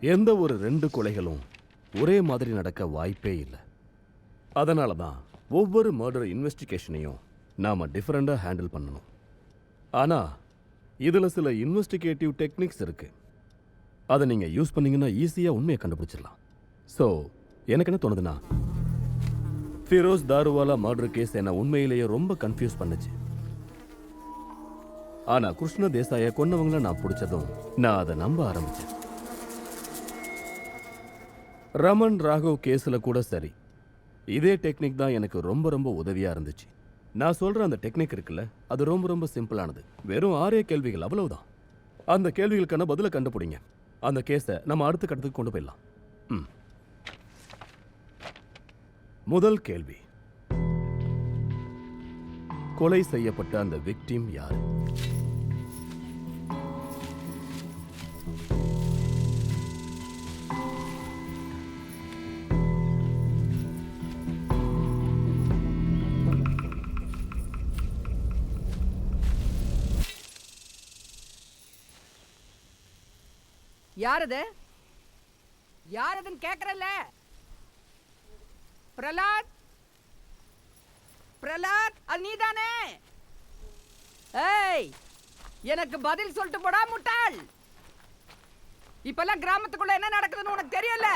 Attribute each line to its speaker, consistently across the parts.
Speaker 1: எந்த ஒரு 2 கொலைகளும் ஒரே மாதிரி நடக்க வாய்ப்பே இல்லை. அதனால தான் ஒவ்வொரு மர்டர் இன்வெஸ்டிகேஷனையும் நாம டிஃபரெண்டா ஹேண்டில் பண்ணணும். ஆனா இதுல சில இன்வெஸ்டிகேட்டிவ் டெக்னிக்ஸ் இருக்கு. அதை நீங்க யூஸ் பண்ணீங்கன்னா ஈஸியா உண்மையை கண்டுபிடிச்சிடலாம். ஸோ எனக்கு என்ன தோணுதுன்னா, ஃபிரோஸ் தாருவாலா மர்டர் கேஸ் என்ன உண்மையிலேயே ரொம்ப கன்ஃபியூஸ் பண்ணுச்சு. ஆனா கிருஷ்ண தேசாயை கொன்னவங்கள நான் பிடிச்சதும் நான் அதை நம்ப ஆரம்பிச்சேன். ரமன் ராகவ் கேஸ்ல கூட சரி, இதே டெக்னிக் தான் எனக்கு ரொம்ப ரொம்ப உதவியா இருந்துச்சு. நான் சொல்ற அந்த டெக்னிக் இருக்குல்ல, அது ரொம்ப ரொம்ப சிம்பிளானது. வெறும் 6 கேள்விகள், அவ்வளவுதான். அந்த கேள்விகளுக்கான பதிலை கண்டுபிடிங்க. அந்த கேஸை நம்ம அடுத்த கட்டத்துக்கு கொண்டு போயிடலாம். முதல் கேள்வி, கொலை செய்யப்பட்ட அந்த விக்டிம் யார்?
Speaker 2: யாரது? யாரதுன்னு கேக்குறல்ல? பிரலாத், பிரலாத், அது நீதானே? ஏய், எனக்கு பதில் சொல்லிட்டு போடா முட்டாள். இப்பெல்லாம் கிராமத்துக்குள்ள என்ன நடக்குதுன்னு உனக்கு தெரியல?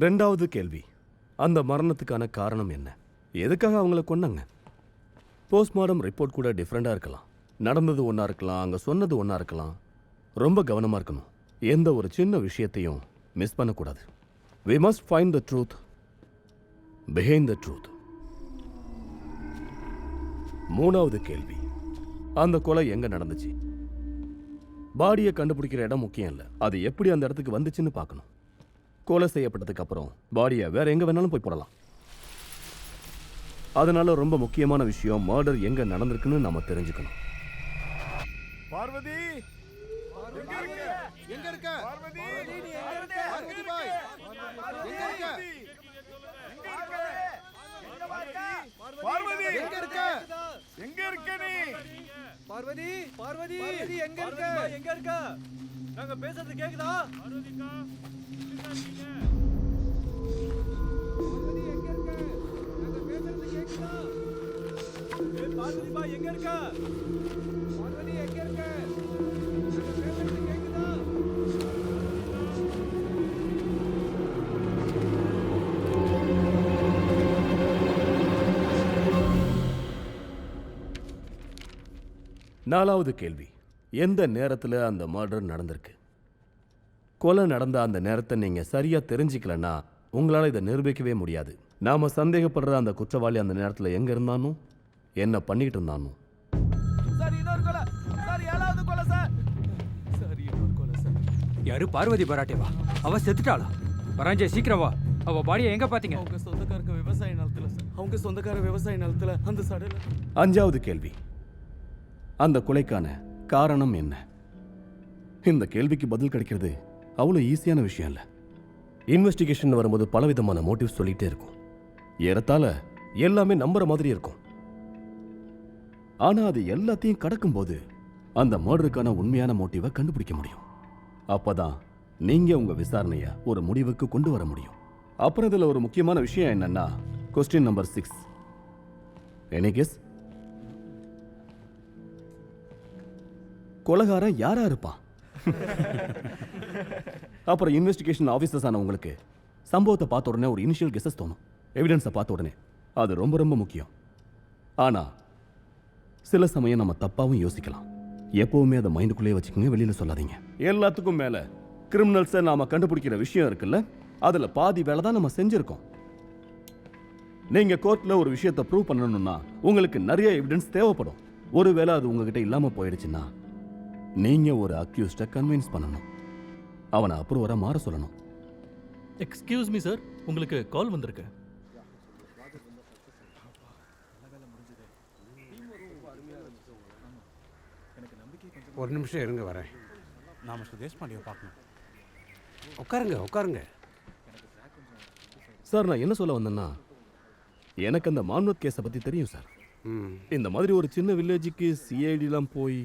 Speaker 1: ரெண்டாவது கேள்வி, அந்த மரணத்துக்கான காரணம் என்ன? எதுக்காக அவங்கள கொன்னாங்க? போஸ்ட்மார்டம் ரிப்போர்ட் கூட டிஃப்ரெண்டா இருக்கலாம். நடந்தது ஒன்றா இருக்கலாம், அங்கே சொன்னது ஒன்றா இருக்கலாம். ரொம்ப கவனமாக இருக்கணும். எந்த ஒரு சின்ன விஷயத்தையும் மிஸ் பண்ணக்கூடாது. We must find the truth behind the truth. மூணாவது கேள்வி, அந்த கொலை எங்க நடந்துச்சு? பாடியை கண்டுபிடிக்கிற இடம் முக்கியம் இல்லை, அது எப்படி அந்த இடத்துக்கு வந்துச்சுன்னு பார்க்கணும். கொலை செய்யப்பட்டதுக்கு அப்புறம் பாடியை வேற எங்க வேணாலும் போய் போடலாம். அதனால ரொம்ப முக்கியமான விஷயம், மர்டர் எங்க நடந்திருக்குன்னு நாம தெரிஞ்சுக்கணும்.
Speaker 3: பார்வதி எங்க இருக்க? எங்க இருக்க? பார்வதி நீ எங்க இருக்க? பார்வதி பாய் எங்க இருக்க? பார்வதி எங்க இருக்க? எங்க இருக்க நீ? பார்வதி பார்வதி பார்வதி எங்க இருக்க? எங்க இருக்க? நாங்க பேசுறது கேக்குதா? பார்வதிக்கா எங்க இருக்க? பார்வதி எங்க இருக்க? கேக்குதா?
Speaker 1: நாலாவது கேள்வி, எந்த நேரத்தில் அந்த மர்டர் நடந்திருக்கு? கொலை நடந்த அந்த நேரத்தை நீங்க சரியா தெரிஞ்சுக்கலன்னா உங்களால இதை நிரூபிக்கவே முடியாது. நாம சந்தேகப்படுற அந்த குற்றவாளி அந்த நேரத்தில் எங்க இருந்தானோ, என்ன பண்ணிட்டு இருந்தானோ.
Speaker 3: சார் இன்னொரு கொலை சார், 7வது கொலை சார். சார் இன்னொரு கொலை சார்.
Speaker 4: யாரு? பார்வதி பராட்டேவா? அவ செத்துட்டாளா? பராஞ்சே சீக்கிரம் வா. அவ பாடியை எங்க பாத்தீங்க?
Speaker 3: அவங்க சொந்தக்காரங்க விவசாய நிலத்துல சார். அவங்க சொந்தக்கார விவசாய நிலத்துல அந்த சடையில.
Speaker 1: அஞ்சாவது கேள்வி, அந்த கொலைக்கான காரணம் என்ன? இந்த கேள்விக்கு பதில் கிடைக்கிறது அவ்வளோ ஈஸியான விஷயம் இல்லை. இன்வெஸ்டிகேஷன் வரும்போது பலவிதமான மோட்டிவ்ஸ் சொல்லிட்டே இருக்கும். ஏறத்தாழ எல்லாமே நம்புற மாதிரி இருக்கும். ஆனா அது எல்லாத்தையும் கடக்கும்போது அந்த மர்டருக்கான உண்மையான மோட்டிவை கண்டுபிடிக்க முடியும். அப்பதான் நீங்க உங்க விசாரணைய ஒரு முடிவுக்கு கொண்டு வர முடியும். அப்புறம் இதுல ஒரு முக்கியமான விஷயம் என்னன்னா, கொஸ்டின் நம்பர் 6. Any guess? கொலைகாரன் யாரா இருப்பான்? அப்புறம் இன்வெஸ்டிகேஷன் ஆஃபீஸர்ஸ் ஆன உங்களுக்கு சம்பவத்தை பார்த்த உடனே ஒரு இனிஷியல் கெஸஸ் தோணும், எவிடன்ஸை பார்த்த உடனே. அது ரொம்ப ரொம்ப முக்கியம். ஆனா சில சமயம் நம்ம தப்பாவும் யோசிக்கலாம். எப்பவுமே அதை மைண்டுக்குள்ளேயே வச்சுக்கோங்க, வெளியில சொல்லாதீங்க. எல்லாத்துக்கும் மேல கிரிமினல்ஸை நாம கண்டுபிடிக்கிற விஷயம் இருக்குல்ல, அதுல பாதி வேலை தான் நம்ம செஞ்சிருக்கோம். நீங்க கோர்ட்ல ஒரு விஷயத்தை ப்ரூவ் பண்ணணும்னா உங்களுக்கு நிறைய எவிடன்ஸ் தேவைப்படும். ஒருவேளை அது உங்ககிட்ட இல்லாம போயிடுச்சுன்னா நீங்க ஒரு அக்யூஸ்ட கன்வின்ஸ் பண்ணணும், அவனை அப்ரூவரா மாற சொல்லணும்.
Speaker 5: எக்ஸ்கியூஸ் மீ சார், உங்களுக்கு கால் வந்திருக்கு.
Speaker 6: ஒரு நிமிஷம் இருங்க, வரேன்.
Speaker 7: நான் மிஸ்டர் தேஷ்பாண்டியை பார்க்கணும்.
Speaker 6: உட்காருங்க உட்காருங்க.
Speaker 1: சார், நான் என்ன சொல்ல வந்தேன்னா, எனக்கு அந்த மான்வத் கேஸை பத்தி தெரியும் சார். இந்த மாதிரி ஒரு சின்ன வில்லேஜுக்கு சிஐடிலாம் போய்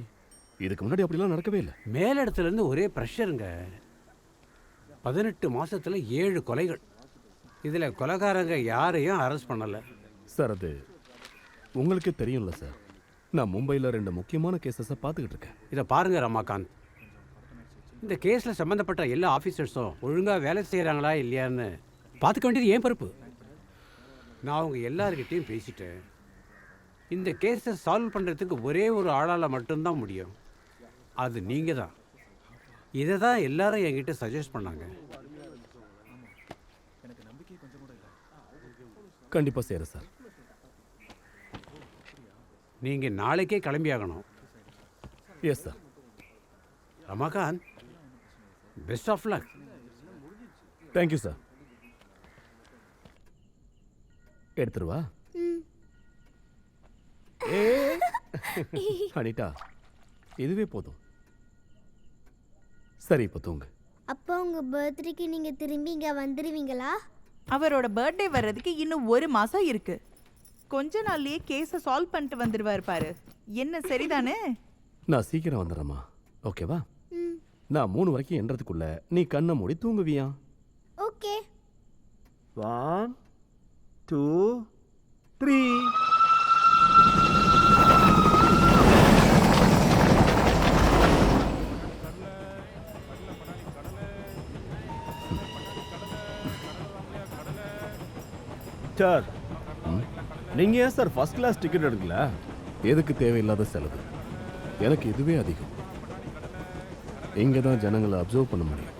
Speaker 1: இதுக்கு முன்னாடி அப்படிலாம் நடக்கவே இல்லை.
Speaker 6: மேலிடத்துலேருந்து ஒரே ப்ரெஷருங்க. 18 மாசத்துல 7 கொலைகள். இதில் கொலைகாரங்க யாரையும் அரெஸ்ட் பண்ணலை.
Speaker 1: சார், அது உங்களுக்கு தெரியும்ல சார், நான் மும்பையில் 2 முக்கியமான கேசஸை பார்த்துக்கிட்டு இருக்கேன்.
Speaker 6: இதை பாருங்க ரமாகாந்த், இந்த கேஸில் சம்மந்தப்பட்ட எல்லா ஆஃபீஸர்ஸும் ஒழுங்காக வேலை செய்கிறாங்களா இல்லையான்னு பார்த்துக்க வேண்டியது ஏன் பொறுப்பு. நான் அவங்க எல்லார்கிட்டையும் பேசிட்டேன். இந்த கேஸை சால்வ் பண்ணுறதுக்கு ஒரே ஒரு ஆளால் மட்டும்தான் முடியும், அது நீங்கள் தான். இதை தான் எல்லாரும் என்கிட்ட சஜஸ்ட் பண்ணாங்க.
Speaker 1: கண்டிப்பாக செய்கிறேன் சார்.
Speaker 6: நீங்கள் நாளைக்கே கிளம்பி ஆகணும்.
Speaker 1: Yes sir.
Speaker 6: Ramakanth, best of luck.
Speaker 1: Thank you sir. எடுத்துருவா. ஏ அனிதா, இதுவே போதும். சரி, இப்போ தூங்கு.
Speaker 8: அப்போ உங்க பர்த்டேக்கு நீங்க திரும்பி இங்க வந்துருவீங்களா?
Speaker 9: அவரோட பர்த்டே வர்றதுக்கு இன்னும் 1 மாசம் இருக்கு. கொஞ்ச நாள்லயே கேஸை சால்வ் பண்ணிட்டு வந்துருவாரு பாரு. என்ன சரிதானே?
Speaker 1: நான் சீக்கிரம் வந்துடுறேம்மா, ஓகேவா? நான் 3 வரைக்கும் எண்றதுக்குள்ள நீ கண்ணை மூடி தூங்குவியா?
Speaker 8: ஓகே.
Speaker 1: 1 2 3. சார், நீங்க ஏன் சார் ஃபர்ஸ்ட் கிளாஸ் டிக்கெட் எடுக்கல? எதுக்கு தேவையில்லாத செலவு? எனக்கு இதுவே அதிகம். இங்க தான் ஜனங்களை அப்சர்வ் பண்ண முடியும்.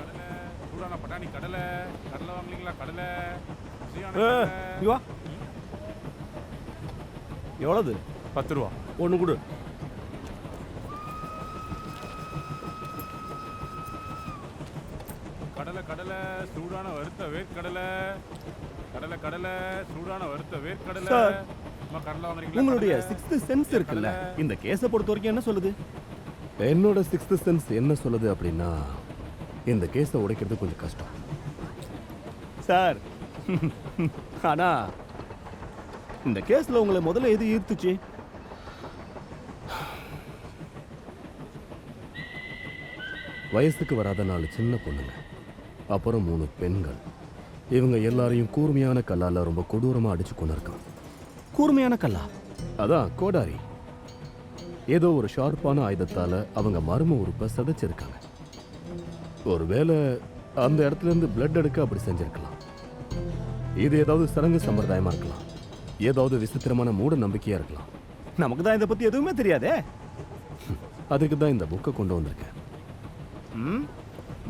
Speaker 1: எவ்வளவு?
Speaker 7: 10 ரூபா.
Speaker 1: ஒன்று கொடு.
Speaker 7: கடலை கடலை சூடான வறுத்த வேர்க்கடலை. கடலை கடலை சூடான வறுத்த வேர்க்கடலை.
Speaker 1: சார்,
Speaker 7: கடலை வாங்குறீங்களா?
Speaker 1: உங்களுடைய 6th சென்ஸ் இருக்குல்ல, இந்த கேஸை பொறுத்த வரைக்கும் என்ன சொல்லுது? என்னோட 6th சென்ஸ் என்ன சொல்லுது அப்படின்னா, இந்த கேஸை உடைக்கிறது கொஞ்சம் கஷ்டம் சார். ஆனா இந்த கேஸ்ல உங்களை முதல்ல எது ஈர்த்துச்சு? வயசுக்கு வராத 4 சின்ன பொண்ணுங்க, அப்புறம் 3 பெண்கள். இவங்க எல்லாரையும் கூர்மையான கல்லால ரொம்ப கொடூரமா அடிச்சு கொண்டிருக்கான். கூர்மையான கல்லா? அதான் கோடாரி. ஏதோ ஒரு ஷார்ப்பான ஆயுதத்தால அவங்க மர்ம உறுப்பை சதைச்சிருக்காங்க. ஒருவேளை அந்த இடத்துல இருந்து பிளட் எடுக்க அப்படி செஞ்சிருக்கலாம். இது ஏதாவது சடங்கு சம்பிரதாயமா இருக்கலாம், ஏதாவது விசித்திரமான மூட நம்பிக்கையா இருக்கலாம். நமக்கு தான் இதை பத்தி எதுவுமே தெரியாதே. அதுக்கு தான் இந்த புக்கை கொண்டு வந்திருக்கேன்.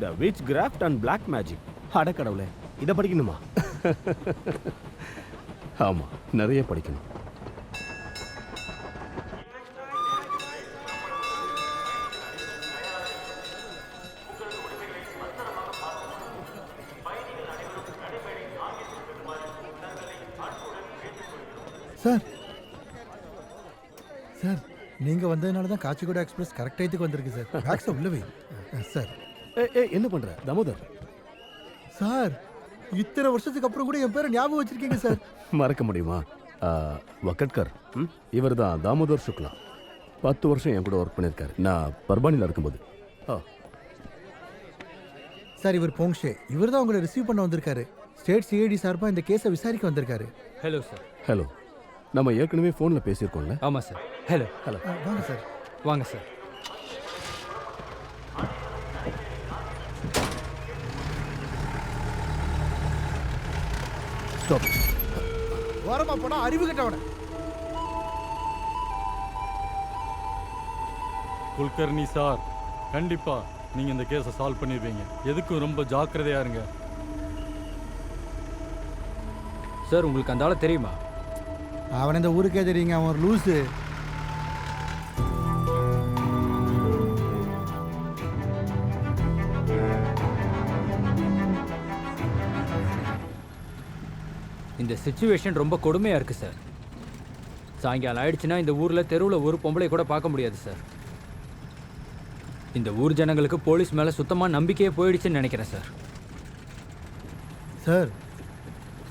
Speaker 1: The witchcraft and black magic. அடக்கடவுளே, இதை படிக்கணுமா? ஆமா, நிறைய படிக்கணும்.
Speaker 3: சார் சார், நீங்க வந்ததுனால தான் காச்சிகோடா எக்ஸ்பிரஸ் கரெக்ட் டைத்துக்கு வந்திருக்கு சார். பேக்ஸை உள்ள வை சார்.
Speaker 1: என்ன பண்ற தாமோதர்?
Speaker 3: சார், இத்தனை வருஷத்துக்கு அப்புறம் கூட என் பேரை ஞாபகம் வச்சிருக்கீங்க சார்.
Speaker 1: மறக்க முடியுமா? வக்கட்கர், இவர் தான் தாமோதர் சுக்லா. 10 வருஷம் என் கூட ஒர்க் பண்ணியிருக்காரு, நான் பர்பானியில் இருக்கும்போது.
Speaker 3: சார் இவர் போங்ஷே, இவர் தான் உங்களை ரிசீவ் பண்ண வந்திருக்காரு. ஸ்டேட் சிஐடி சார்பாக இந்த கேஸை விசாரிக்க வந்திருக்காரு.
Speaker 4: Hello sir.
Speaker 1: ஹலோ, நம்ம ஏற்கனவே ஃபோனில் பேசியிருக்கோம்ல?
Speaker 4: ஆமாம் சார். ஹலோ.
Speaker 1: ஹலோ,
Speaker 3: வாங்க சார்.
Speaker 4: வாங்க சார்.
Speaker 1: ஸ்டாப்.
Speaker 3: ஓரமா போனா அறிவு கட்டவன.
Speaker 5: குல்கர்னி சார், கண்டிப்பா நீங்க இந்த கேஸை சால்வ் பண்ணிடுவீங்க. எதுக்கும் ரொம்ப ஜாக்கிரதையா இருங்க.
Speaker 4: சார் உங்களுக்கு அந்த ஆளை தெரியுமா?
Speaker 3: அவன் இந்த ஊருக்கே தெரியுங்க, அவன் ஒரு லூஸு.
Speaker 4: இந்த சுச்சுவேஷன் ரொம்ப கொடுமையாக இருக்குது சார். சாயங்காலம் ஆயிடுச்சுன்னா இந்த ஊரில் தெருவில் ஒரு பொம்பளை கூட பார்க்க முடியாது சார். இந்த ஊர் ஜனங்களுக்கு போலீஸ் மேலே சுத்தமாக நம்பிக்கையே போயிடுச்சுன்னு நினைக்கிறேன் சார்.
Speaker 3: சார்,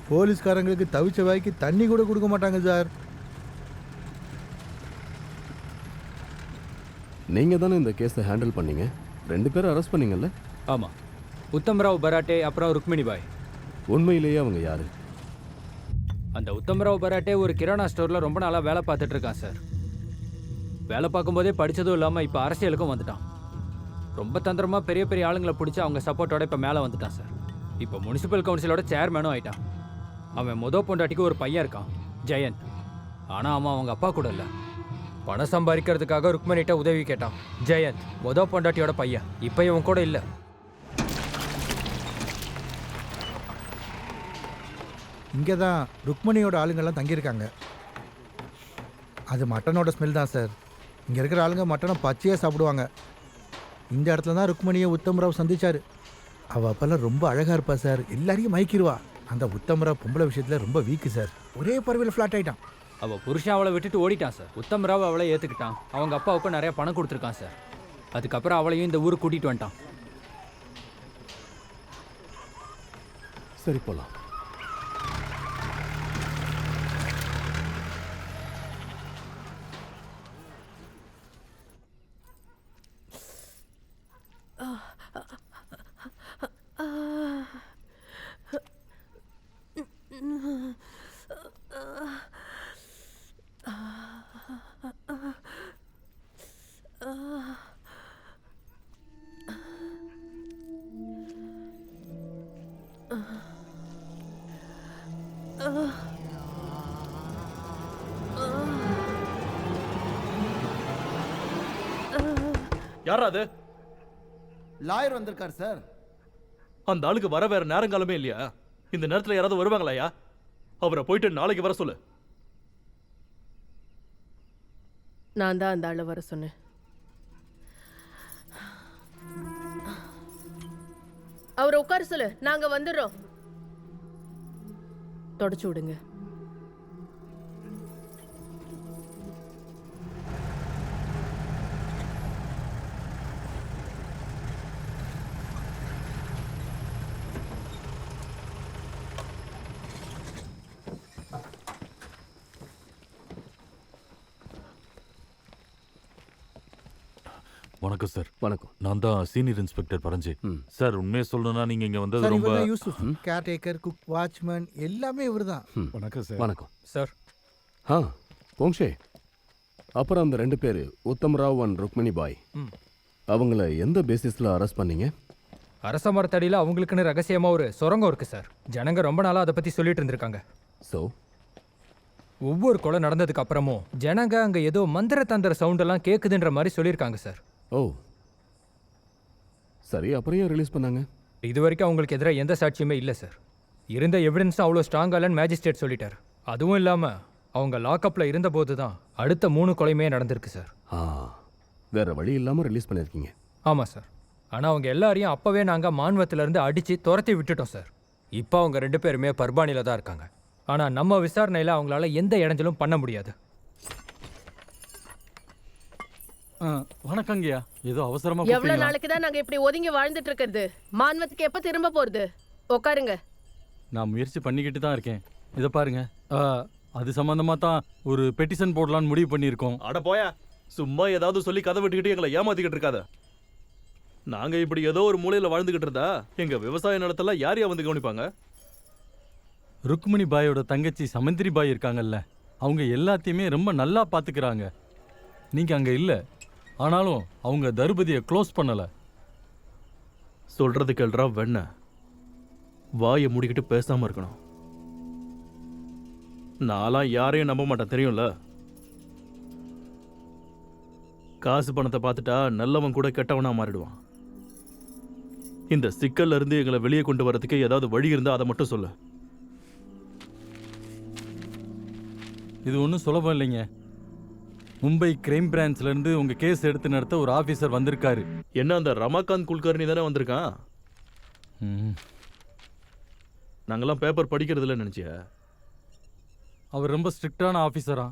Speaker 3: போலீஸ்காரங்களுக்கு தவிச்ச வாய்க்கு தண்ணி கூட கொடுக்க மாட்டாங்க சார்.
Speaker 1: நீங்கள் தானே இந்த கேஸை ஹேண்டில் பண்ணீங்க. 2 பேரும் அரெஸ்ட் பண்ணீங்கல்ல?
Speaker 4: ஆமாம், உத்தம்ராவ் பராட்டே அப்புறம் ருக்மிணி பாய்.
Speaker 1: உண்மையிலேயே அவங்க யாரு?
Speaker 4: அந்த உத்தம்ராவ் பராட்டே ஒரு கிரானா ஸ்டோரில் ரொம்ப நாளாக வேலை பார்த்துட்டு இருக்கான் சார். வேலை பார்க்கும்போதே படித்ததும் இல்லாமல் இப்போ அரசியலுக்கும் வந்துட்டான். ரொம்ப தந்திரமாக பெரிய பெரிய ஆளுங்களை பிடிச்சி அவங்க சப்போர்ட்டோட இப்போ மேலே வந்துட்டான் சார். இப்போ முனிசிபல் கவுன்சிலோட சேர்மேனும் ஆயிட்டான். அவன் பொண்டாட்டிக்கு ஒரு பையன் இருக்கான், ஜெயந்த். ஆனால் அவன் அவங்க அப்பா கூட இல்லை. பணம் சம்பாதிக்கிறதுக்காக ருக்மணிகிட்ட உதவி கேட்டான். ஜெயந்த் பொண்டாட்டியோட பையன் இப்போ இவன் கூட இல்லை.
Speaker 3: இங்கே தான் ருக்மணியோட ஆளுங்கெல்லாம் தங்கியிருக்காங்க. அது மட்டனோட ஸ்மெல் தான் சார். இங்கே இருக்கிற ஆளுங்க மட்டனை பச்சையாக சாப்பிடுவாங்க. இந்த இடத்துல தான் ருக்மணியை உத்தம்ராவ் சந்திச்சார். அவள் அப்போல்லாம் ரொம்ப அழகாக இருப்பா சார், எல்லாரையும் மயக்கிடுவா. அந்த உத்தம்ராவ் பொம்பளை விஷயத்தில் ரொம்ப வீக்கு சார். ஒரே பறவையில் ஃப்ளாட் ஆகிட்டான்.
Speaker 4: அவள் புருஷன் அவளை விட்டுட்டு ஓடிட்டான் சார். உத்தம்ராவ் அவளை ஏற்றுக்கிட்டான். அவங்க அப்பாவுக்கும் நிறைய பணம் கொடுத்துருக்கான் சார். அதுக்கப்புறம் அவளையும் இந்த ஊருக்கு கூட்டிகிட்டு வந்துட்டான்.
Speaker 1: சரி, போகலாம்.
Speaker 5: யாரா அது?
Speaker 3: லாயர் வந்திருக்கார் சார்.
Speaker 5: அந்த ஆளுக்கு வர வேற நேரங்காலமே இல்லையா? இந்த நேரத்தில் யாராவது வருவாங்களாயா? அவரை போயிட்டு நாளைக்கு வர சொல்லு.
Speaker 10: நான் தான் அந்த ஆளை வர சொன்னேன். அவரை உட்கார சொல்லு, நாங்க வந்துடுறோம். தொடச்சு விடுங்க.
Speaker 5: வணக்கம் சார்.
Speaker 1: வணக்கம்.
Speaker 5: நான் தான் சீனியர் இன்ஸ்பெக்டர் பரஞ்சு சார். உண்மையை சொல்லணும்னா நீங்க இங்க வந்தது
Speaker 3: சார்,
Speaker 5: ரொம்ப...
Speaker 3: இவர் தான் யூசுப், கேர்டேக்கர், குக், வாட்ச்மேன் எல்லாமே இவர் தான்.
Speaker 5: வணக்கம் சார்.
Speaker 1: வணக்கம்
Speaker 4: சார்.
Speaker 1: போங்ஷே, அப்புறம் அந்த 2 பேர் உத்தம்ராவ் அண்ட் ருக்மிணி பாய், அவங்கள எந்த பேசிஸில் அரெஸ்ட் பண்ணீங்க?
Speaker 4: அரச மரத்தடியில் அவங்களுக்குன்னு ரகசியமாக ஒரு சுரங்கம் இருக்குது சார். ஜனங்க ரொம்ப நாளாக அதை பற்றி சொல்லிட்டு இருந்திருக்காங்க.
Speaker 1: ஸோ
Speaker 4: ஒவ்வொரு கொலை நடந்ததுக்கு அப்புறமும் ஜனங்க அங்கே ஏதோ மந்திர தந்திர சவுண்டெல்லாம் கேட்குதுன்ற மாதிரி சொல்லியிருக்காங்க சார்.
Speaker 1: ஓ சரி, அப்புறம் ஏன் ரிலீஸ் பண்ணாங்க?
Speaker 4: இது வரைக்கும் அவங்களுக்கு எதிராக எந்த சாட்சியுமே இல்லை சார். இருந்த எவிடன்ஸும் அவ்வளோ ஸ்ட்ராங்காக இல்லைன்னு மேஜிஸ்ட்ரேட் சொல்லிட்டார். அதுவும் இல்லாமல் அவங்க லாக்அப்பில் இருந்தபோது தான் அடுத்த 3 கொலையுமே நடந்திருக்கு சார்.
Speaker 1: வேற வழி இல்லாமல் ரிலீஸ் பண்ணியிருக்கீங்க.
Speaker 4: ஆமாம் சார். ஆனால் அவங்க எல்லாரையும் அப்போவே நாங்கள் மான்வத்திலேருந்து அடித்து துரத்தி விட்டுட்டோம் சார். இப்போ அவங்க 2 பேருமே பர்பானியில் தான் இருக்காங்க. ஆனால் நம்ம விசாரணையில் அவங்களால எந்த இடைஞ்சலும் பண்ண முடியாது.
Speaker 5: வணக்கங்கய்யா. ஏதோ அவசரமா
Speaker 10: எவ்வளவு நாளைக்கு தான் நாங்க இப்படி ஒதுங்கி வாழ்ந்துட்டு இருக்கிறது? மான்வத்துக்கு எப்ப திரும்ப போறது? உட்காருங்க.
Speaker 5: நான் முயற்சி பண்ணிக்கிட்டு தான் இருக்கேன். இதை பாருங்க, அது சம்பந்தமா தான் ஒரு பெட்டிஷன் போடலான்னு முடிவு பண்ணியிருக்கோம்.
Speaker 11: அட போயா, சும்மா ஏதாவது சொல்லி கதை விட்டுக்கிட்டு எங்களை ஏமாத்திக்கிட்டு இருக்காத.
Speaker 5: நாங்க இப்படி ஏதோ ஒரு மூலையில வாழ்ந்துகிட்டு இருந்தா எங்க விவசாய நிலத்தெல்லாம் யாரையா வந்து கவனிப்பாங்க?
Speaker 11: ருக்மணி பாயோட தங்கச்சி சமந்திரி பாய் இருக்காங்கல்ல, அவங்க எல்லாத்தையுமே ரொம்ப நல்லா பார்த்துக்கிறாங்க. நீங்கள் அங்கே இல்லை, ஆனாலும் அவங்க தருபதியை க்ளோஸ் பண்ணலை.
Speaker 5: சொல்றது கேள்றா வெண்ண. வாயை மூடிக்கிட்டு பேசாம இருக்கணும். நான்லாம் யாரையும் நம்ப மாட்டேன், தெரியும்ல. காசு பணத்தை பார்த்துட்டா நல்லவன் கூட கெட்டவனா மாறிடுவான். இந்த சிக்கல்ல இருந்து எங்களை வெளியே கொண்டு வரதுக்கு ஏதாவது வழி இருந்தா அதை மட்டும் சொல்லு.
Speaker 11: இது ஒன்றும் சுலபம் இல்லைங்க. மும்பை கிரைம் பிரான்ச்லேருந்து உங்கள் கேஸ் எடுத்து நடத்த ஒரு ஆஃபீஸர் வந்திருக்காரு.
Speaker 5: என்ன அந்த ரமாகாந்த் குல்கர்னி தானே வந்திருக்கான்? நாங்கெல்லாம் பேப்பர் படிக்கிறது இல்லைன்னு நினச்சியா?
Speaker 11: அவர் ரொம்ப ஸ்ட்ரிக்டான ஆஃபீஸரா.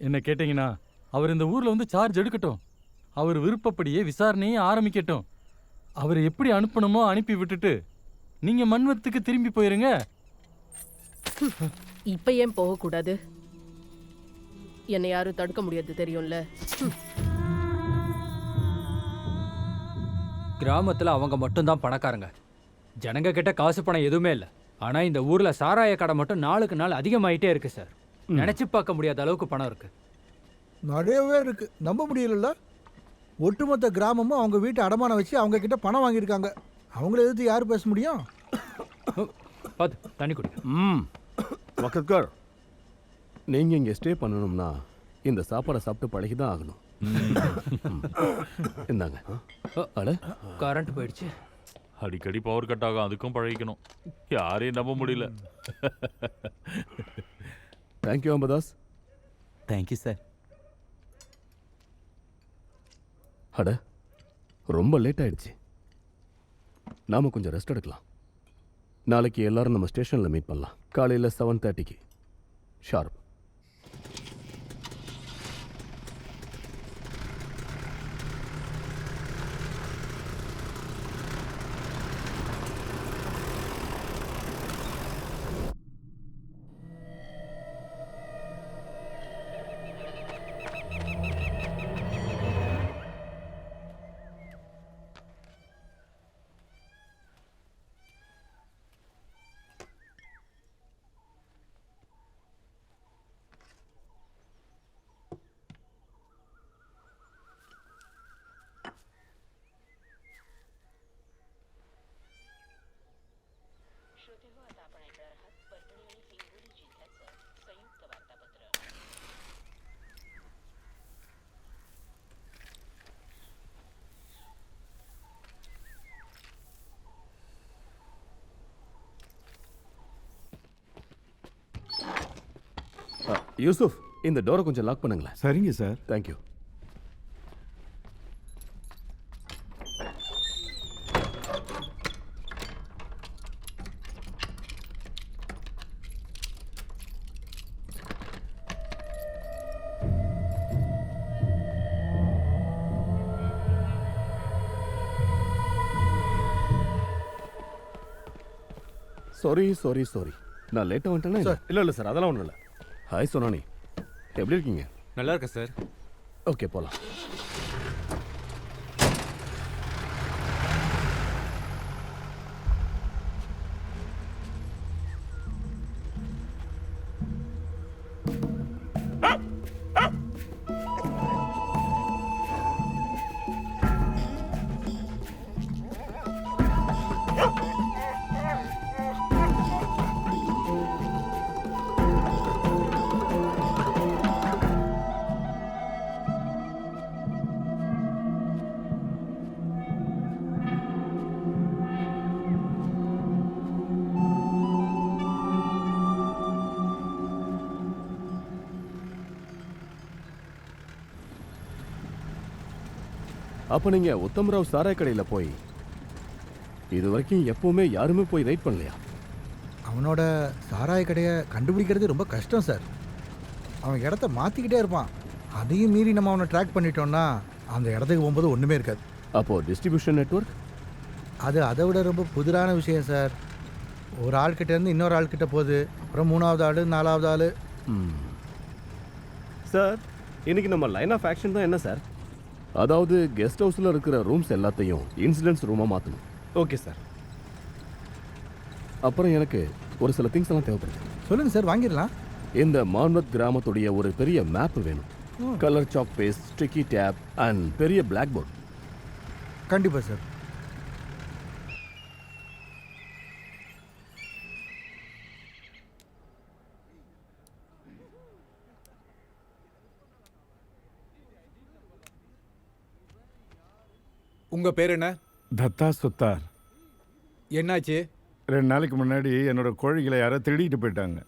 Speaker 11: என்ன கேட்டிங்கன்னா அவர் இந்த ஊரில் வந்து சார்ஜ் எடுக்கட்டும், அவர் விருப்பப்படியே விசாரணையை ஆரம்பிக்கட்டும். அவரை எப்படி அனுப்பணுமோ அனுப்பி விட்டுட்டு நீங்கள் மன்வத்துக்கு திரும்பி போயிருங்க.
Speaker 10: இப்ப ஏன் போகக்கூடாது? என்னை யாரும் தடுக்க முடியாது, தெரியும்ல.
Speaker 4: கிராமத்தில் அவங்க மட்டும்தான் பணக்காரங்க. ஜனங்க கிட்ட காசு பணம் எதுவுமே இல்லை. ஆனால் இந்த ஊரில் சாராய கடை மட்டும் நாளுக்கு நாள் அதிகமாயிட்டே இருக்கு சார். நினச்சி பார்க்க முடியாத அளவுக்கு பணம் இருக்கு.
Speaker 3: நிறையவே இருக்கு, நம்ப முடியல. ஒட்டுமொத்த கிராமமும் அவங்க வீட்டை அடமானம் வச்சு அவங்க கிட்ட பணம் வாங்கியிருக்காங்க. அவங்கள எதிர்த்து யார் பேச முடியும்?
Speaker 4: பார்த்து தண்ணி குடிக்க.
Speaker 1: வக்கத்கர், நீங்கள் இங்கே ஸ்டே பண்ணணும்னா இந்த சாப்பாடை சாப்பிட்டு பழகி தான் ஆகணும். இந்தாங்க. அட,
Speaker 4: கரண்ட் போயிடுச்சு.
Speaker 7: அடிக்கடி பவர் கட் ஆகும், அதுக்கும் பழகிக்கணும். யாரையும் நம்ப முடியல.
Speaker 1: தேங்க்யூ அம்பதாஸ்.
Speaker 11: Thank you sir.
Speaker 1: அட, ரொம்ப லேட் ஆயிடுச்சு. நாம கொஞ்சம் ரெஸ்ட் எடுக்கலாம். நாளைக்கு எல்லாரும் நம்ம ஸ்டேஷனில் மீட் பண்ணலாம். காலையில் 7:30க்கு ஷார்ப். யூசுப், இந்த டோரை கொஞ்சம் லாக் பண்ணுங்களேன்.
Speaker 7: சரிங்க சார்.
Speaker 1: தேங்க்யூ. சாரி. நான் லேட்டாக வந்துட்டேன்னா? இல்லை சார், அதெல்லாம் ஒன்றும் இல்லை. ஹாய் சொனானி, எப்படி இருக்கீங்க?
Speaker 11: நல்லா இருக்கேன் சார்.
Speaker 1: ஓகே, போகலாம். அப்போ நீங்கள் உத்தம்ராவ் சாராய் கடையில் போய் இது வரைக்கும் எப்பவுமே யாருமே போய் ரைட் பண்ணலையா?
Speaker 3: அவனோட சாராய கடையை கண்டுபிடிக்கிறது ரொம்ப கஷ்டம் சார். அவன் இடத்த மாற்றிக்கிட்டே இருப்பான். அதையும் மீறி நம்ம அவனை ட்ராக் பண்ணிட்டோம்னா அந்த இடத்துக்கு போகும்போது ஒன்றுமே இருக்காது.
Speaker 1: அப்போது டிஸ்ட்ரிபியூஷன் நெட்வொர்க்
Speaker 3: அது அதை விட ரொம்ப புதிரான விஷயம் சார். ஒரு ஆள்கிட்டேருந்து இன்னொரு ஆள்கிட்ட போகுது, அப்புறம் 3வது ஆள் 4வது ஆள்.
Speaker 1: சார், இன்னைக்கு நம்ம லைன் ஆஃப் ஆக்ஷன் தான் என்ன சார்? அதாவது கெஸ்ட் ஹவுஸில் இருக்கிற ரூம்ஸ் எல்லாத்தையும் இன்சிடென்ட்ஸ் ரூமாக மாற்றணும்.
Speaker 3: Okay sir.
Speaker 1: அப்புறம் எனக்கு ஒரு சில திங்ஸ் எல்லாம் தேவைப்படுது.
Speaker 3: சொல்லுங்கள் சார், வாங்கிடலாம்.
Speaker 1: இந்த மான்வத் கிராமத்துடைய ஒரு பெரிய மேப் வேணும். Colour chalk paste, sticky tape and பெரிய பிளாக் போர்ட்.
Speaker 3: கண்டிப்பாக சார்.
Speaker 12: உங்க பேர் என்ன?
Speaker 7: தத்தா சுத்தார்.
Speaker 12: என்னாச்சு?
Speaker 7: 2 நாளைக்கு முன்னாடி என்னோட கோழிகளை யாரோ திருடிட்டு போயிட்டாங்க.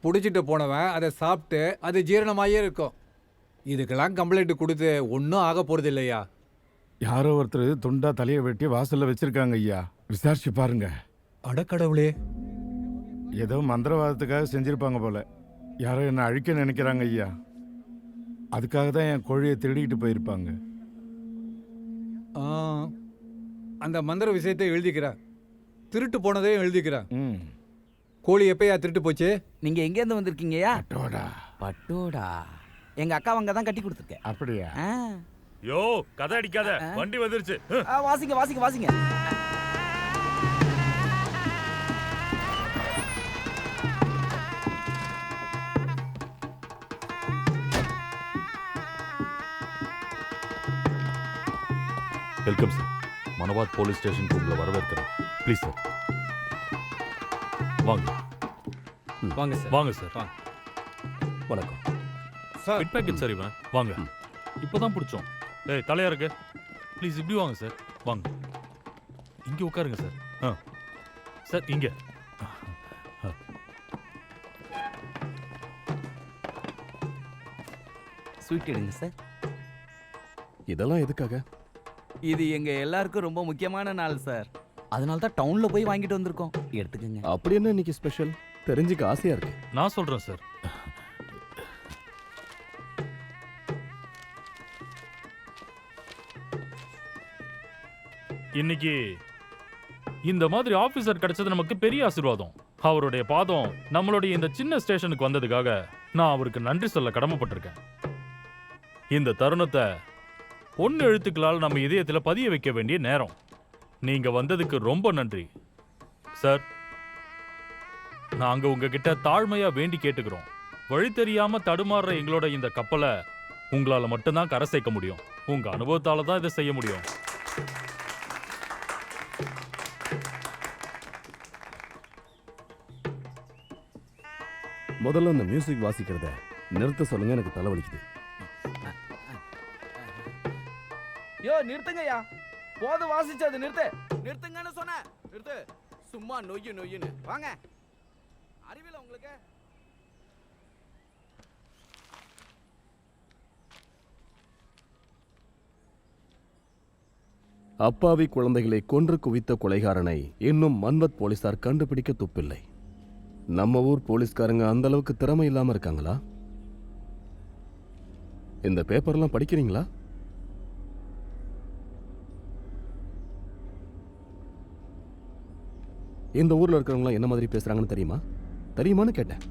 Speaker 12: பிடிச்சிட்டு போனவன் அதை சாப்பிட்டு அது ஜீரணமாயே இருக்கும். இதுக்கெல்லாம் கம்ப்ளைண்ட் கொடுத்து ஒன்றும் ஆக போறது இல்லையா?
Speaker 7: யாரோ ஒருத்தர் துண்டா தலையை வெட்டி வாசல்ல வச்சிருக்காங்க ஐயா. விசாரிச்சு பாருங்க.
Speaker 12: அடக்கடவுளே,
Speaker 7: ஏதோ மந்திரவாதத்துக்காக செஞ்சிருப்பாங்க போல. யாரோ என்னை அழிக்க நினைக்கிறாங்க ஐயா. அதுக்காக தான் என் கோழியை திருடிட்டு போயிருப்பாங்க.
Speaker 12: அந்த மந்திர விஷயத்தை எழுதிக்கிறேன், திருட்டு போனதையும் எழுதிக்கிறேன்.
Speaker 7: ம்.
Speaker 12: கோழி எப்பயா திருட்டு போச்சு?
Speaker 13: நீங்க எங்க இருந்து வந்திருக்கீங்கயா?
Speaker 7: பட்டோடா.
Speaker 13: பட்டோடா. எங்க அக்கா அங்க தான் கட்டி கொடுத்துருக்கேன்.
Speaker 7: அப்படியா?
Speaker 5: யோ கதை அடிக்காத, வண்டி வந்துருச்சு.
Speaker 13: வாசிங்க வாசிங்க வாசிங்க.
Speaker 5: Welcome sir. மனவாத் போலீஸ் ஸ்டேஷனுக்கு உங்களை வரவேற்கிறேன். ப்ளீஸ் சார் வாங்க.
Speaker 4: வாங்க சார்.
Speaker 5: வாங்க சார்.
Speaker 4: வாங்க.
Speaker 1: வணக்கம்
Speaker 12: சார்,
Speaker 5: பிட் பேக்கெட் சார் இவன். வாங்க. இப்போதான் பிடிச்சோம். ஏய் தலையா இருக்கு. ப்ளீஸ் இப்படி வாங்க சார். வாங்க. இங்க உட்காருங்க சார். சார் இங்க.
Speaker 13: ஸ்வீட் எடுங்க சார்.
Speaker 1: இதெல்லாம் எதுக்காக?
Speaker 13: இது எங்க எல்லாருக்கும் ரொம்ப முக்கியமான நாள் சார். அதனால தான் டவுன்ல போய் வாங்கிட்டு வந்திருக்கோம். எடுத்துக்கங்க.
Speaker 1: அப்படி என்ன இன்னைக்கு ஸ்பெஷல்? தெரிஞ்சுக்க ஆசையா இருக்கு.
Speaker 5: நான் சொல்றேன் சார். இன்னைக்கு இந்த மாதிரி ஆபீசர் கிடைச்சது நமக்கு பெரிய ஆசீர்வாதம். அவருடைய பாதம் நம்மளுடைய இந்த சின்ன ஸ்டேஷனுக்கு வந்ததுக்காக நான் அவருக்கு நன்றி சொல்ல கடமைப்பட்டிருக்கேன். இந்த தருணத்தை பொண்ணு எழுத்துக்களால் நம்ம இதயத்துல பதிய வைக்க வேண்டிய நேரம். நீங்க வந்ததுக்கு ரொம்ப நன்றி சார். நாங்க உங்ககிட்ட தாழ்மையா வேண்டி கேட்டுக்கிறோம். வழி தெரியாம தடுமாறுற எங்களோட இந்த கப்பலை உங்களால மட்டும்தான் கரை சேர்க்க முடியும். உங்க அனுபவத்தால தான் இதை செய்ய முடியும்.
Speaker 1: முதல்ல அந்த மியூசிக் வாசிக்கிறத நிறுத்த சொல்லுங்க, எனக்கு தலைவலிக்குது.
Speaker 13: யோ நிறுத்துங்கய்யா, போதும் வாசிச்சது. நிறுத்துங்கன்னு சொன்ன. நிறுத்து. சும்மா நொய்யுன்னு வாங்க. அறிவியல உங்களுக்கு.
Speaker 1: அப்பாவி குழந்தைகளை கொன்று குவித்த கொலைகாரனை இன்னும் மன்வத் போலீசார் கண்டுபிடிக்க துப்பில்லை. நம்ம ஊர் போலீஸ்காரங்க அந்த அளவுக்கு திறமை இல்லாம இருக்காங்களா? இந்த பேப்பர்லாம் படிக்கிறீங்களா? இந்த ஊர்ல இருக்கிறவங்களாம் என்ன மாதிரி பேசுறாங்கன்னு தெரியுமான்னு கேட்டேன்.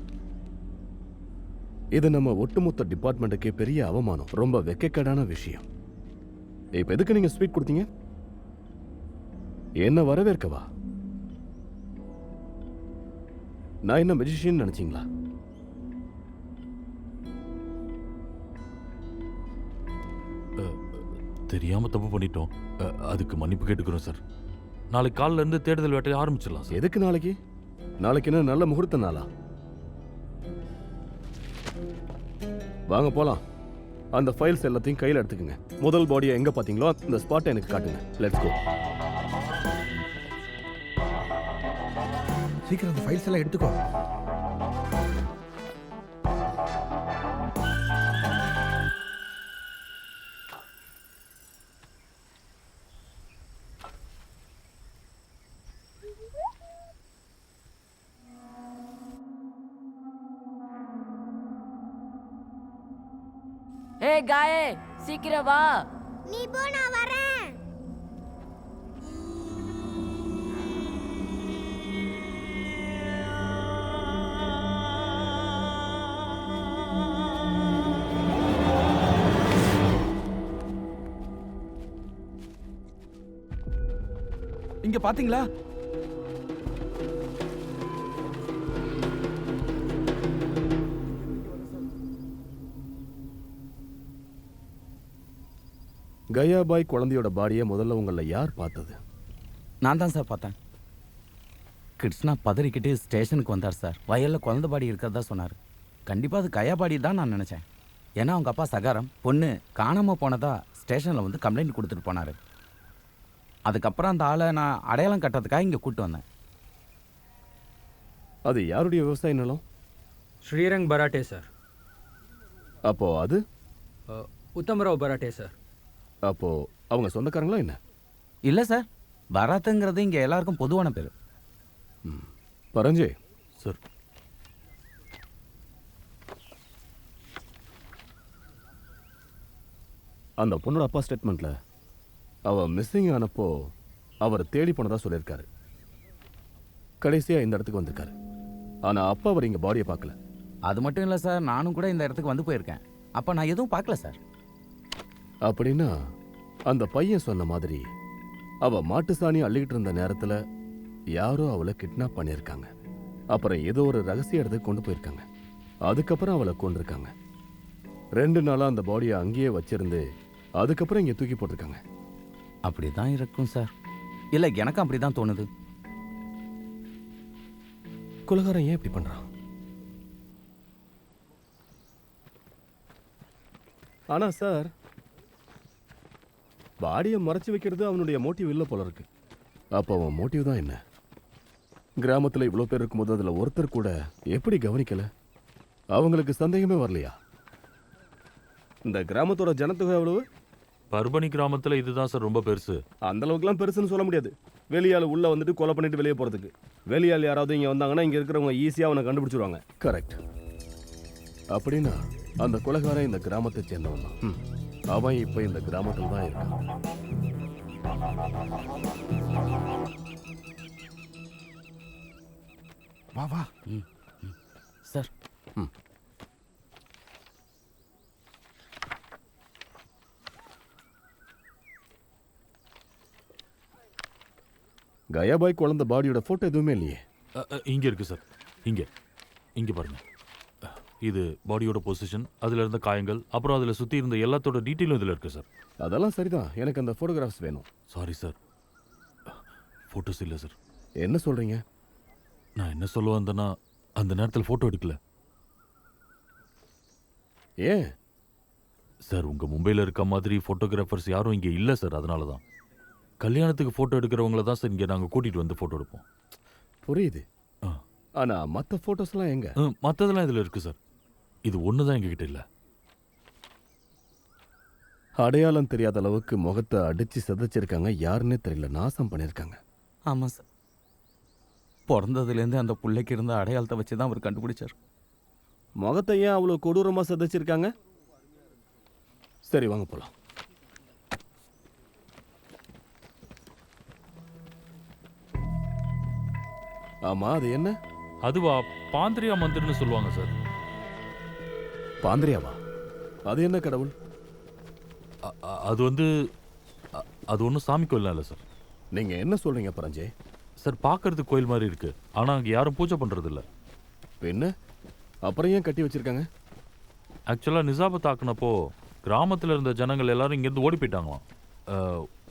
Speaker 1: இது நம்ம ஒட்டுமொத்த டிபார்ட்மெண்ட்டுக்கே பெரிய அவமானம். ரொம்ப வெக்கக்கேடான விஷயம். இப்ப எதுக்கு நீங்க ஸ்வீட் கொடுத்தீங்க? என்ன வரவேற்கவா? நான் என்ன மெஜிஷியன் நினைச்சீங்களா?
Speaker 5: தெரியாம தப்பு பண்ணிட்டோம். அதுக்கு மன்னிப்பு கேட்டுக்கிறோம் சார். நாளைக்கு காலைல இருந்து தேடுதல் வேட்டையை ஆரம்பிச்சிடலாம் சார்.
Speaker 1: எதுக்கு நாளைக்கு? நாளைக்கு என்ன நல்ல முகூர்த்த நாளா? வாங்க போலாம். அந்த ஃபைல்ஸ் எல்லாத்தையும் கையில் எடுத்துக்கங்க. முதல் பாடியை எங்க பாத்தீங்களோ அந்த ஸ்பாட்டை எனக்கு காட்டுங்க. Let's go.
Speaker 3: சீக்கிரம் அந்த ஃபைல்ஸ் எல்லாம் எடுத்துக்கோ.
Speaker 10: ஏய் காயே, சீக்கிரம் வா.
Speaker 8: நீ போ, நான் வரேன்.
Speaker 13: இங்க பாத்தீங்களா?
Speaker 1: கயாபாய் குழந்தையோட பாடியை முதல்ல உங்கள யார் பார்த்தது?
Speaker 13: நான் தான் சார் பார்த்தேன். கிருஷ்ணா பதறிக்கிட்டு ஸ்டேஷனுக்கு வந்தார் சார். வயல்ல குழந்தை பாடி இருக்கிறதா சொன்னார். கண்டிப்பா அது கயா பாடி தான் நான் நினைச்சேன். ஏன்னா அவங்க அப்பா சகாரம் பொண்ணு காணாம போனதா ஸ்டேஷன்ல வந்து கம்ப்ளைண்ட் கொடுத்துட்டு போனாரு. அதுக்கப்புறம் அந்த ஆளை நான் அடையாளம் கட்டுறதுக்காக இங்க கூட்டு வந்தேன்.
Speaker 1: அது யாருடைய விவசாய நிலம்?
Speaker 4: ஸ்ரீரங் பராட்டே சார்.
Speaker 1: அப்போ அது
Speaker 4: உத்தமராவ் பராட்டே சார்.
Speaker 1: அப்போ அவங்க சொந்தக்காரங்களா என்ன?
Speaker 13: இல்ல சார், பராத்துங்கிறது இங்க எல்லாருக்கும் பொதுவான பேரு.
Speaker 1: பரஞ்சே
Speaker 5: சார்.
Speaker 1: அந்த பொண்ணோட அப்பா ஸ்டேட்மெண்ட்ல அவ மிஸ்ஸிங் ஆனப்போ அவர் தேடி போனதா சொல்லியிருக்காரு. கடைசியா இந்த இடத்துக்கு வந்திருக்காரு. ஆனா அப்பா அவர் இங்க பாடியை பார்க்கல.
Speaker 13: அது மட்டும் இல்லை சார், நானும் கூட இந்த இடத்துக்கு வந்து போயிருக்கேன். அப்போ நான் எதுவும் பார்க்கல சார்.
Speaker 1: அப்படின்னா அந்த பையன் சொன்ன மாதிரி அவ மாட்டு சாணி அள்ளிக்கிட்டு இருந்த நேரத்தில் யாரோ அவளை கிட்னாப் பண்ணியிருக்காங்க. அப்புறம் ஏதோ ஒரு ரகசிய இடத்துக்கு கொண்டு போயிருக்காங்க. அதுக்கப்புறம் அவளை கொண்டிருக்காங்க. 2 நாளாக அந்த பாடியை அங்கேயே வச்சிருந்து அதுக்கப்புறம் இங்கே தூக்கி போட்டிருக்காங்க.
Speaker 13: அப்படி தான் இருக்கும் சார். இல்லை, எனக்கும் அப்படி தான் தோணுது.
Speaker 1: கொலைகாரன் ஏன் இப்படி பண்ணுறான்? ஆனா சார், பாடியை மறைச்சு வைக்கிறது அவனுடைய மோட்டிவ் இல்லை போல இருக்கு. அப்போ அவன் மோட்டிவ் தான் என்ன? கிராமத்தில் இவ்வளோ பேர் இருக்கும்போது அதில் ஒருத்தர் கூட எப்படி கவனிக்கல? அவங்களுக்கு சந்தேகமே வரலையா? இந்த கிராமத்தோட ஜனத்தொகை எவ்வளவு?
Speaker 5: பர்பனி கிராமத்தில் இதுதான் சார் ரொம்ப பெருசு.
Speaker 1: அந்த அளவுக்குலாம் பெருசுன்னு சொல்ல முடியாது. வெளியால் உள்ள வந்துட்டு கொலை பண்ணிட்டு வெளியே போகிறதுக்கு. வெளியால் யாராவது இங்கே வந்தாங்கன்னா இங்கே இருக்கிறவங்க ஈஸியாக அவனை கண்டுபிடிச்சிருவாங்க. கரெக்ட். அப்படின்னா அந்த கொலைகாரன் இந்த கிராமத்தை சேர்ந்தவன் தான். அவன் இப்போ இந்த கிராமத்தில் தான் இருக்கான்.
Speaker 13: வா வா. சார்.
Speaker 1: கயாபாய் குழந்தை பாடியோட போட்டோ எதுவுமே இல்லையே.
Speaker 5: இங்கே இருக்கு சார். இங்கே பாருங்க. இது பாடியோட பொசிஷன், அதில் இருந்த காயங்கள், அப்புறம் அதில் சுற்றி இருந்த எல்லாத்தோட டீட்டெயிலும் இதில் இருக்குது சார்.
Speaker 1: அதெல்லாம் சரிதான். எனக்கு அந்த ஃபோட்டோகிராஃப்ஸ் வேணும்.
Speaker 5: சாரி சார், ஃபோட்டோஸ் இல்லை சார்.
Speaker 1: என்ன சொல்கிறீங்க?
Speaker 5: நான் என்ன சொல்ல வந்தேன்னா, அந்த நேரத்தில் ஃபோட்டோ எடுக்கல.
Speaker 1: ஏன்
Speaker 5: சார்? உங்கள் மும்பையில் இருக்க மாதிரி ஃபோட்டோகிராஃபர்ஸ் யாரும் இங்கே இல்லை சார். அதனால தான் கல்யாணத்துக்கு ஃபோட்டோ எடுக்கிறவங்கள தான் சார் இங்கே நாங்கள் கூட்டிகிட்டு வந்து ஃபோட்டோ எடுப்போம்.
Speaker 1: புரியுது. ஆனால் மற்ற ஃபோட்டோஸ்லாம் எங்கே?
Speaker 5: மற்றதெல்லாம் இதில் இருக்குது சார். இது ஒன்று தான் எங்ககிட்ட இல்லை.
Speaker 1: அடையாளம் தெரியாத அளவுக்கு முகத்தை அடித்து சிதைச்சிருக்காங்க. யாருன்னே தெரியல, நாசம் பண்ணியிருக்காங்க.
Speaker 13: ஆமாம் சார். பிறந்ததுலேருந்து அந்த பிள்ளைக்கு இருந்த அடையாளத்தை வச்சு தான் அவர் கண்டுபிடிச்சார்.
Speaker 1: முகத்தை ஏன் அவ்வளோ கொடூரமாக சிதைச்சிருக்காங்க? சரி, வாங்க போகலாம். ஆமாம், அது என்ன?
Speaker 5: அதுவா பாந்திரியா மந்திர்னு சொல்லுவாங்க சார்.
Speaker 1: பாந்திரியாவா? அது என்ன கடவுள்?
Speaker 5: அது வந்து அது ஒன்றும் சாமி கோயிலாம் இல்லை சார்.
Speaker 1: நீங்கள் என்ன சொல்கிறீங்க பரஞ்சே?
Speaker 5: சார், பார்க்கறதுக்கு கோயில் மாதிரி இருக்கு, ஆனால் அங்கே யாரும் பூஜை பண்ணுறது இல்லை.
Speaker 1: என்ன அப்புறம் ஏன் கட்டி வச்சிருக்காங்க?
Speaker 5: ஆக்சுவலாக நிசாபை தாக்குனப்போ கிராமத்தில் இருந்த ஜனங்கள் எல்லாரும் இங்கேருந்து ஓடி போயிட்டாங்களாம்.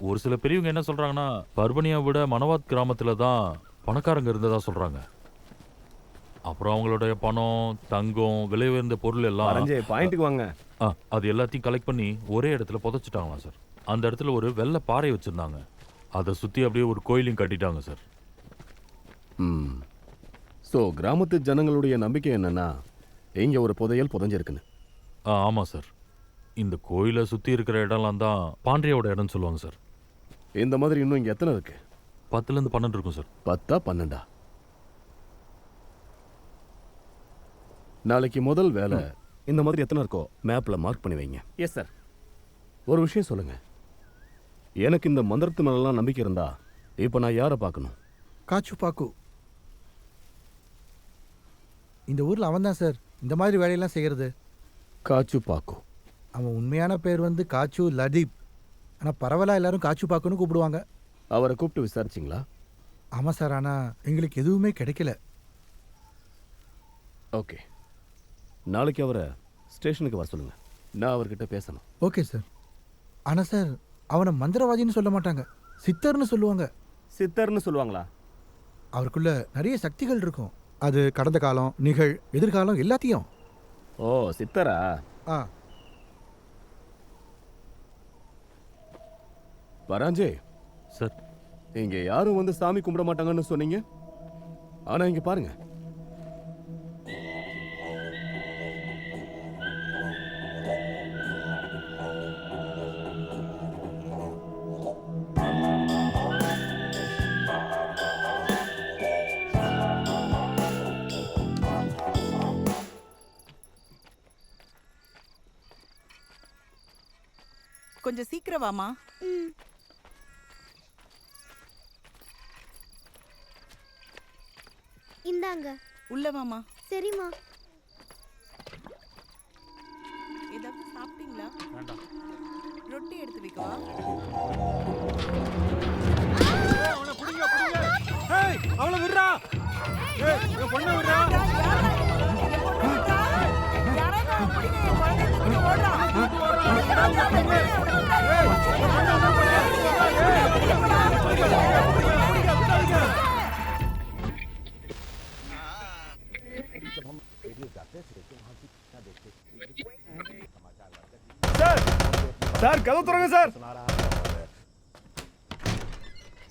Speaker 5: ஒரு சில பெரியவங்க என்ன சொல்கிறாங்கன்னா, பர்பனியை விட மனவாத் கிராமத்தில் தான் பணக்காரங்க இருந்ததா சொல்கிறாங்க. அப்புறம் அவங்களுடைய பணம், தங்கம், விலை உயர்ந்த பொருள் எல்லாம்
Speaker 1: பாயிண்ட்டுக்கு வாங்க.
Speaker 5: அது எல்லாத்தையும் கலெக்ட் பண்ணி ஒரே இடத்துல புதைச்சிட்டாங்களாம் சார். அந்த இடத்துல ஒரு வெள்ளை பாறை வச்சுருந்தாங்க. அதை சுற்றி அப்படியே ஒரு கோயிலையும் கட்டிட்டாங்க சார்.
Speaker 1: ஸோ கிராமத்து ஜனங்களுடைய நம்பிக்கை என்னன்னா, இங்கே ஒரு புதையல் புதைஞ்சிருக்குன்னு.
Speaker 5: ஆமாம் சார். இந்த கோயிலை சுற்றி இருக்கிற இடம்லாம் தான் பாண்டியாவோட இடம்னு சொல்லுவாங்க சார்.
Speaker 1: இந்த மாதிரி இன்னும் இங்கே எத்தனை இருக்கு?
Speaker 5: 10லேருந்து 12 இருக்கும் சார்.
Speaker 1: 10ஆ 12ஆ? நாளைக்கு முதல் வேலை இந்த மாதிரி எத்தனை இருக்கோ மேப்பில் மார்க் பண்ணி வைங்க.
Speaker 4: Yes sir.
Speaker 1: ஒரு விஷயம் சொல்லுங்க, எனக்கு இந்த மந்திரத்து மேலாம் நம்பிக்கை இருந்தா இப்போ நான் யாரை பார்க்கணும்?
Speaker 3: காச்சு பாக்கு. இந்த ஊரில் அவன் தான் சார் இந்த மாதிரி வேலையெல்லாம் செய்கிறது.
Speaker 1: காச்சு பாக்கு.
Speaker 3: அவன் உண்மையான பேர் காச்சு லதீப். ஆனால் பரவாயில்ல, எல்லாரும் காச்சு பாக்குன்னு கூப்பிடுவாங்க.
Speaker 1: அவரை கூப்பிட்டு விசாரிச்சிங்களா?
Speaker 3: ஆமாம் சார், ஆனால் எங்களுக்கு எதுவுமே கிடைக்கல.
Speaker 1: ஓகே, நாளைக்கு அவரை ஸ்டேஷனுக்கு வர சொல்லுங்க. நான் அவர்கிட்ட பேசணும்.
Speaker 3: Okay sir. ஆனால் சார், அவனை மந்திரவாதின்னு சொல்ல மாட்டாங்க, சித்தர்னு சொல்லுவாங்க.
Speaker 1: சித்தர்னு சொல்லுவாங்களா?
Speaker 3: அவருக்குள்ள நிறைய சக்திகள் இருக்கும். அது கடந்த காலம், நிகழ், எதிர்காலம் எல்லாத்தையும்.
Speaker 1: ஓ, சித்தரா?
Speaker 3: ஆ.
Speaker 1: பராஞ்சே
Speaker 11: சார்,
Speaker 1: இங்க யாரும் வந்து சாமி கும்பிட மாட்டாங்கன்னு சொன்னீங்க. ஆனா இங்க பாருங்க,
Speaker 9: கொஞ்சம் சீக்கிரம் வாமா.
Speaker 8: இந்தாங்க.
Speaker 9: உள்ள வாமா.
Speaker 8: சரிம்மா.
Speaker 9: ஏதாவது சாப்பிட்டீங்களா? ரொட்டி எடுத்து வைக்கவா?
Speaker 6: அவளை விடுறா. பொண்ணை விடுறா.
Speaker 1: சார் கதவு திறங்க சார்.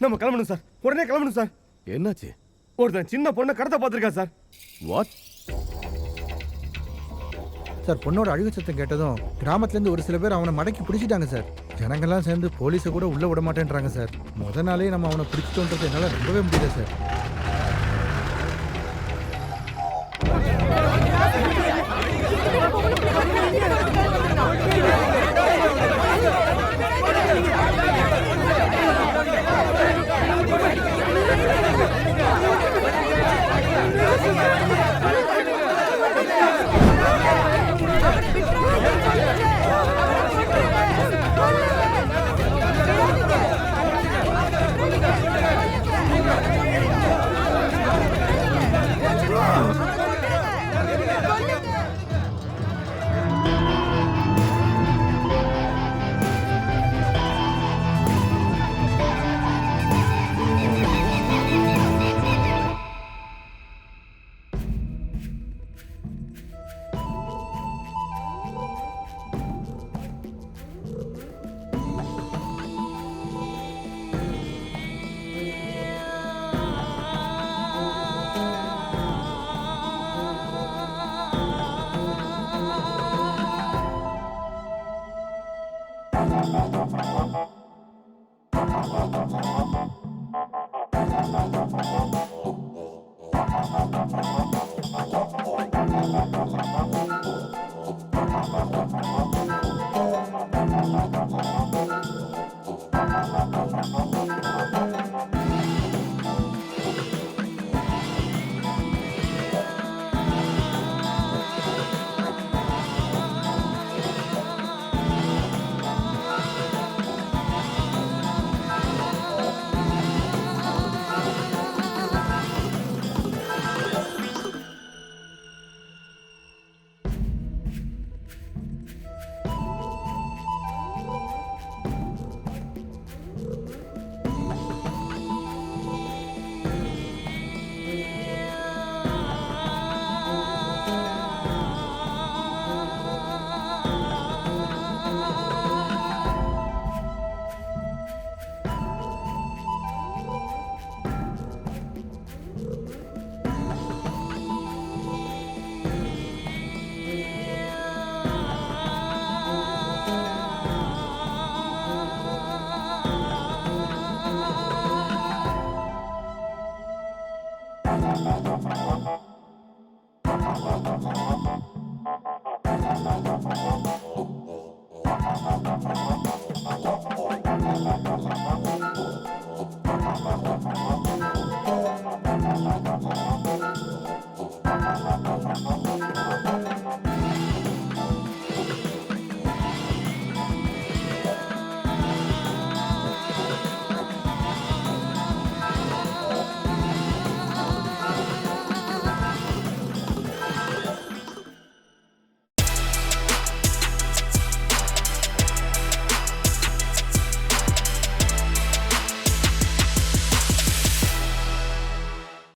Speaker 1: நம்ம கிளம்பணும் சார், உடனே கிளம்பணும் சார். என்னாச்சு? ஒருத்தன் சின்ன பொண்ணை கடத்த பார்த்துருக்கா சார். வாட்?
Speaker 3: சார், பொண்ணோட அழுகு சத்தம் கேட்டதும் கிராமத்துலேருந்து ஒரு சில பேர் அவனை மடக்கி பிடிச்சிட்டாங்க சார். ஜனங்கள்லாம் சேர்ந்து போலீஸை கூட உள்ளே விட மாட்டேன்றாங்க சார். முத நாளே நம்ம அவனை பிடிச்சிட்டோன்றது என்னால் நம்பவே முடியல சார்.